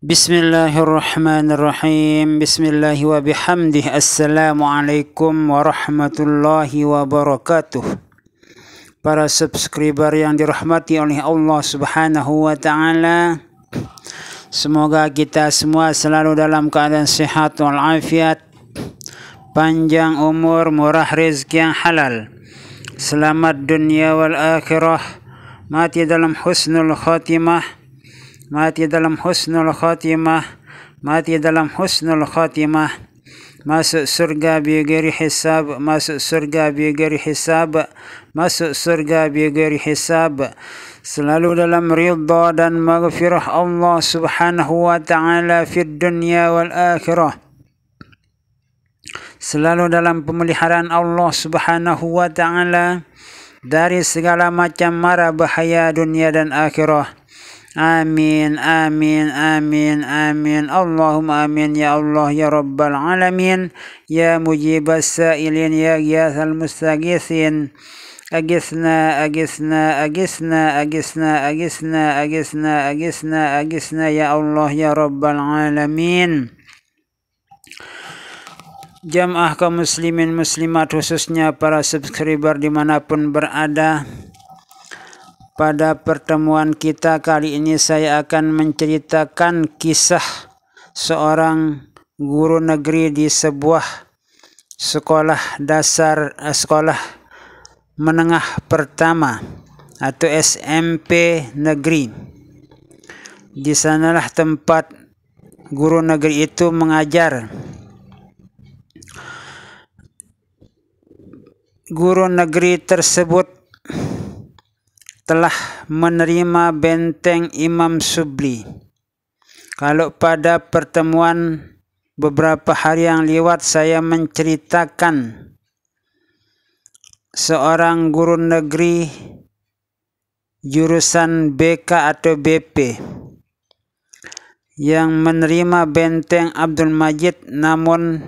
Bismillahirrahmanirrahim. Bismillahi wa bihamdih. Assalamualaikum warahmatullahi wabarakatuh. Para subscriber yang dirahmati oleh Allah Subhanahu wa taala, semoga kita semua selalu dalam keadaan sehat walafiat, panjang umur, murah rezeki yang halal, selamat dunia wal akhirah, mati dalam husnul khatimah, mati dalam husnul khatimah, mati dalam husnul khatimah, masuk surga bighairi hisab, masuk surga bighairi hisab, masuk surga bighairi hisab, selalu dalam ridha dan maghfirah Allah Subhanahu wa taala fid dunya wal akhirah, selalu dalam pemeliharaan Allah Subhanahu wa taala dari segala macam mara bahaya dunia dan akhirah. Amin, amin, amin, amin. Allahumma amin ya Allah ya Rabbal Alamin, ya mujibas sa'ilin, ya ghiyathal mustagithin. Agisna, agisna, agisna, agisna, agisna, agisna, agisna, agisna ya Allah ya Rabbal Alamin. Jamaah kaum muslimin muslimat, khususnya para subscriber dimanapun berada, pada pertemuan kita kali ini saya akan menceritakan kisah seorang guru negeri di sebuah sekolah dasar, sekolah menengah pertama atau SMP negeri. Di sanalah tempat guru negeri itu mengajar. Guru negeri tersebut telah menerima benteng Imam Subli. Kalau pada pertemuan beberapa hari yang lewat saya menceritakan seorang guru negeri jurusan BK atau BP yang menerima benteng Abdul Majid, namun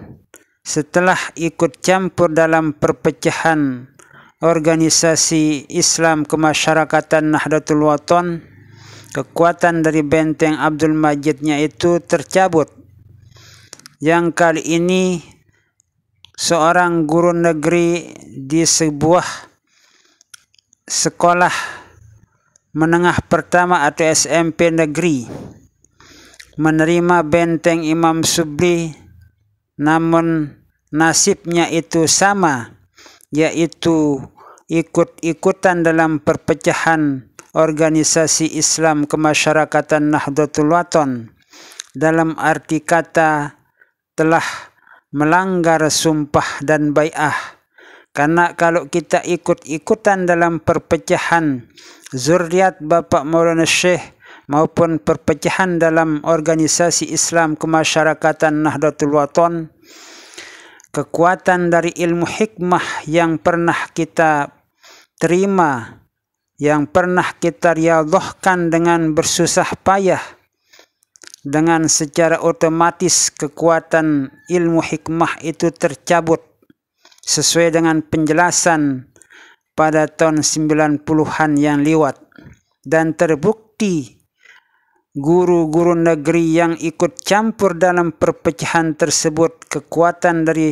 setelah ikut campur dalam perpecahan organisasi Islam kemasyarakatan Nahdlatul Wathon, kekuatan dari benteng Abdul Majidnya itu tercabut. Yang kali ini seorang guru negeri di sebuah sekolah menengah pertama atau SMP negeri menerima benteng Imam Subli, namun nasibnya itu sama, yaitu ikut-ikutan dalam perpecahan organisasi Islam kemasyarakatan Nahdlatul Wathon, dalam arti kata telah melanggar sumpah dan bai'ah. Karena kalau kita ikut-ikutan dalam perpecahan zuriat Bapak Maulana Syekh maupun perpecahan dalam organisasi Islam kemasyarakatan Nahdlatul Wathon, kekuatan dari ilmu hikmah yang pernah kita terima, yang pernah kita riyadhahkan dengan bersusah payah, dengan secara otomatis kekuatan ilmu hikmah itu tercabut sesuai dengan penjelasan pada tahun 90-an yang lewat. Dan terbukti guru-guru negeri yang ikut campur dalam perpecahan tersebut, kekuatan dari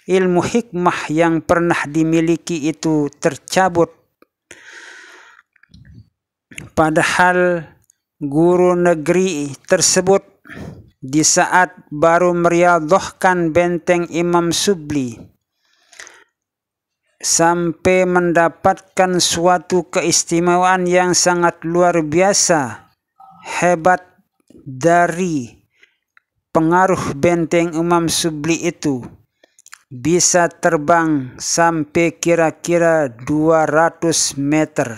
ilmu hikmah yang pernah dimiliki itu tercabut. Padahal guru negeri tersebut di saat baru meriyadhahkan benteng Imam Subli sampai mendapatkan suatu keistimewaan yang sangat luar biasa, hebat dari pengaruh benteng Imam Subli itu, bisa terbang sampai kira-kira 200 meter.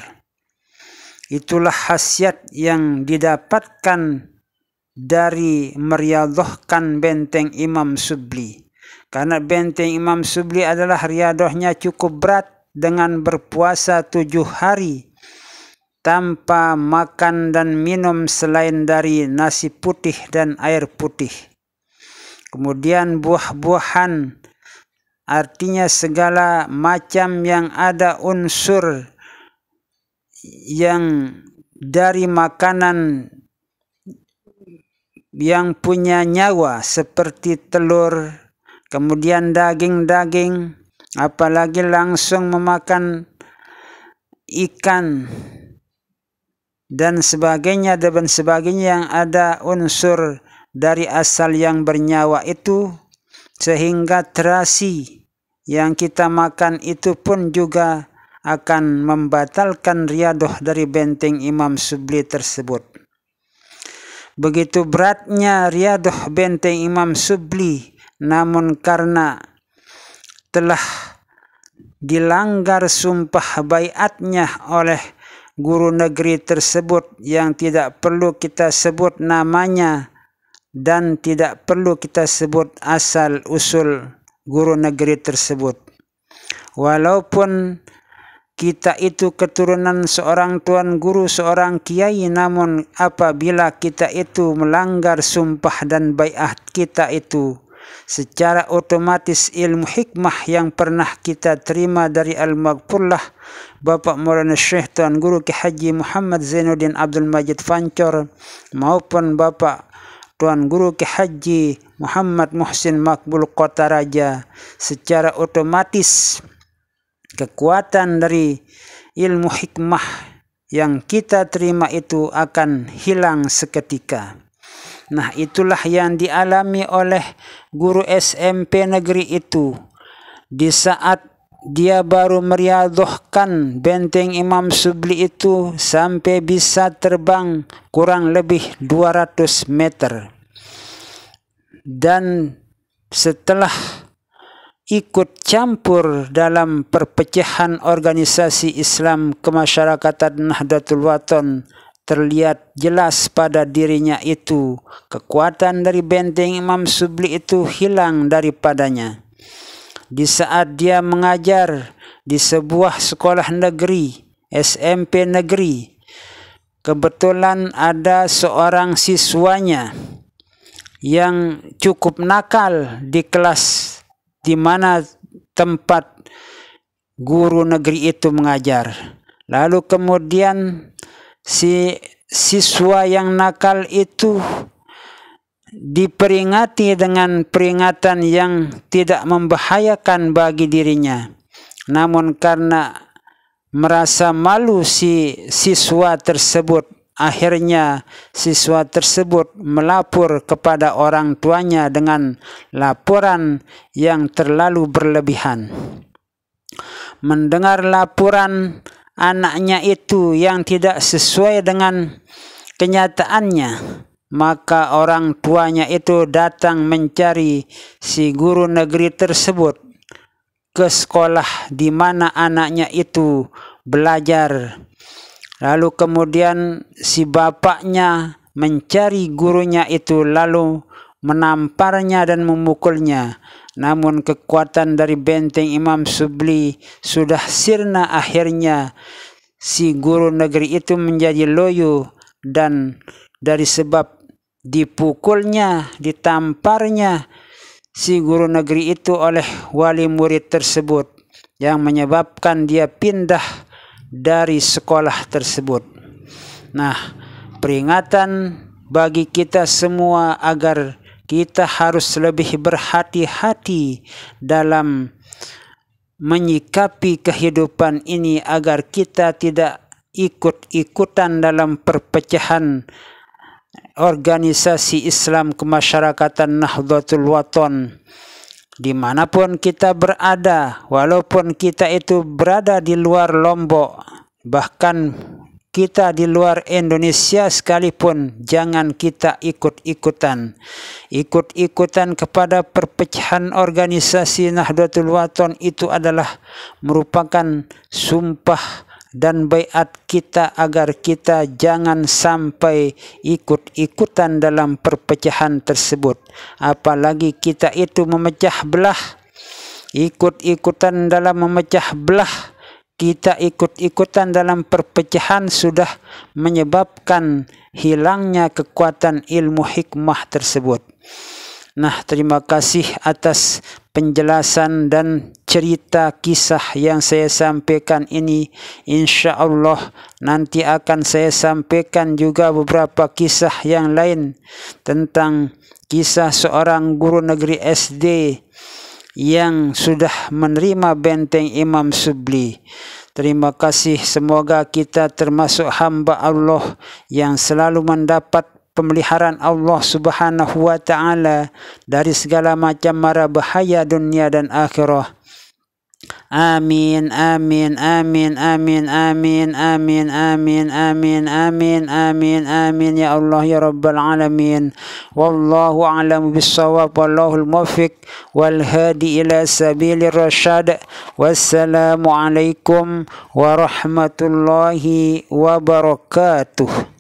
Itulah khasiat yang didapatkan dari meriyadhahkan benteng Imam Subli. Karena benteng Imam Subli adalah riyadhahnya cukup berat, dengan berpuasa 7 hari tanpa makan dan minum selain dari nasi putih dan air putih. Kemudian buah-buahan, artinya segala macam yang ada unsur yang dari makanan yang punya nyawa seperti telur, kemudian daging-daging, apalagi langsung memakan ikan dan sebagainya yang ada unsur dari asal yang bernyawa itu, sehingga terasi yang kita makan itu pun juga akan membatalkan riadah dari benteng Imam Subli tersebut. Begitu beratnya riadah benteng Imam Subli, namun karena telah dilanggar sumpah baiatnya oleh guru negeri tersebut yang tidak perlu kita sebut namanya dan tidak perlu kita sebut asal usul guru negeri tersebut. Walaupun kita itu keturunan seorang tuan guru, seorang kiai, namun apabila kita itu melanggar sumpah dan baiat kita itu, secara otomatis ilmu hikmah yang pernah kita terima dari Al-Maghfurlah Bapak Maulana Syekh Tuan Guru Ki Haji Muhammad Zainuddin Abdul Majid Fancor maupun Bapak Tuan Guru Ki Haji Muhammad Muhsin Makbul Kota Raja, secara otomatis kekuatan dari ilmu hikmah yang kita terima itu akan hilang seketika. Nah, itulah yang dialami oleh guru SMP negeri itu. Di saat dia baru meriadohkan benteng Imam Subli itu sampai bisa terbang kurang lebih 200 meter. Dan setelah ikut campur dalam perpecahan organisasi Islam kemasyarakatan Nahdlatul Wathon, terlihat jelas pada dirinya itu kekuatan dari benteng Imam Subli itu hilang daripadanya. Di saat dia mengajar di sebuah sekolah negeri, SMP negeri, kebetulan ada seorang siswanya yang cukup nakal di kelas di mana tempat guru negeri itu mengajar. Lalu kemudian si siswa yang nakal itu diperingati dengan peringatan yang tidak membahayakan bagi dirinya. Namun karena merasa malu si siswa tersebut, akhirnya siswa tersebut melapor kepada orang tuanya dengan laporan yang terlalu berlebihan. Mendengar laporan anaknya itu yang tidak sesuai dengan kenyataannya, maka orang tuanya itu datang mencari si guru negeri tersebut ke sekolah di mana anaknya itu belajar. Lalu kemudian si bapaknya mencari gurunya itu lalu menamparnya dan memukulnya. Namun kekuatan dari benteng Imam Subli sudah sirna, akhirnya si guru negeri itu menjadi loyo, dan dari sebab dipukulnya, ditamparnya si guru negeri itu oleh wali murid tersebut yang menyebabkan dia pindah dari sekolah tersebut. Nah, peringatan bagi kita semua agar kita harus lebih berhati-hati dalam menyikapi kehidupan ini agar kita tidak ikut-ikutan dalam perpecahan organisasi Islam kemasyarakatan Nahdlatul Wathon. Dimanapun kita berada, walaupun kita itu berada di luar Lombok, bahkan kita di luar Indonesia sekalipun, jangan kita ikut-ikutan kepada perpecahan organisasi Nahdlatul Wathon. Itu adalah merupakan sumpah dan baiat kita agar kita jangan sampai ikut-ikutan dalam perpecahan tersebut. Apalagi kita itu memecah belah, ikut-ikutan dalam memecah belah, kita ikut-ikutan dalam perpecahan sudah menyebabkan hilangnya kekuatan ilmu hikmah tersebut. Nah, terima kasih atas penjelasan dan cerita kisah yang saya sampaikan ini, insya Allah nanti akan saya sampaikan juga beberapa kisah yang lain tentang kisah seorang guru negeri SD yang sudah menerima benteng Imam Subli. Terima kasih, semoga kita termasuk hamba Allah yang selalu mendapat pemeliharaan Allah Subhanahu wa Ta'ala dari segala macam mara bahaya dunia dan akhirah. Amin, amin, amin, amin, amin, amin, amin, amin, amin, amin, amin, ya Allah ya Rabbal Alamin. Wallahu a'lam bissawab, wallahul muwaffiq wal hadi ila sabilir rasyad. Wassalamu alaikum warahmatullahi wabarakatuh.